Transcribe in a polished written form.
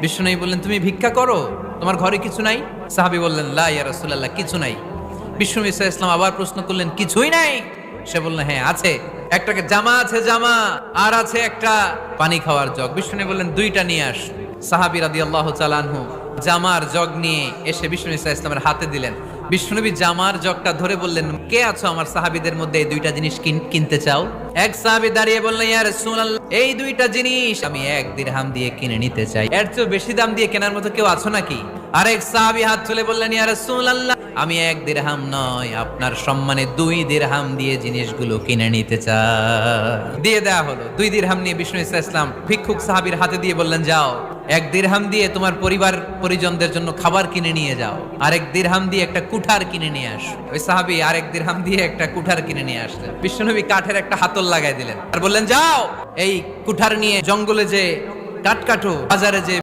বিষ্ণুনবী বললেন, তুমি ভিক্ষা করো, তোমার ঘরে কিছু নাই? সাহাবী বললেন, লা ইয়া রাসূলুল্লাহ, কিছু নাই। বিষ্ণুনবী সাল্লাল্লাহু আলাইহি ওয়াসাল্লাম আবার প্রশ্ন করলেন, কিছুই নাই? সে বলল, হ্যাঁ আছে, একটা জামা আছে, জামা, আর আছে একটা পানি খাওয়ার জগ। বিষ্ণুনবী বললেন, দুইটা নিয়ে আস। সাহাবী রাদিয়াল্লাহু তাআলা আনহু জামার জগ নিয়ে এসে বিষ্ণুনবী সাল্লাল্লাহু আলাইহি ওয়াসাল্লামের হাতে দিলেন। বিষ্ণুনবী জামার জগটা ধরে বললেন, কে আছো আমার সাহাবীদের মধ্যে এই দুইটা জিনিস কিনতে চাও? এক সাহাবী দাঁড়িয়ে বললেন, ইয়া রাসূলুল্লাহ, এই দুইটা জিনিস আমি 1 দিরহাম দিয়ে কিনে নিতে চাই। এর চেয়ে বেশি দাম দিয়ে কেনার মতো কেউ আছো নাকি? আরেক সাহাবী হাত তুলে বললেন, ইয়া রাসূলুল্লাহ, আমি 1 দিরহাম নয়, আপনার সম্মানে 2 দিরহাম দিয়ে জিনিসগুলো কিনে নিতে চাই। দিয়ে দেয়া হলো। 2 দিরহাম নিয়ে বিষ্ণু ইসলাম ভিক্ষুক সাহাবীর হাতে দিয়ে বললেন, যাও 1 দিরহাম দিয়ে তোমার পরিবার পরিজনদের জন্য খাবার কিনে নিয়ে যাও, আর 1 দিরহাম দিয়ে একটা কুঠার কিনে নিয়ে আসো। ওই সাহাবী আর 1 দিরহাম দিয়ে একটা কুঠার কিনে নিয়ে আসলেন। বিশ্বনবী কাঠের একটা হাতল লাগাই দিলেন আর বললেন, যাও এই কুঠার নিয়ে জঙ্গলে যে কাঠ কাটো, বাজারে যে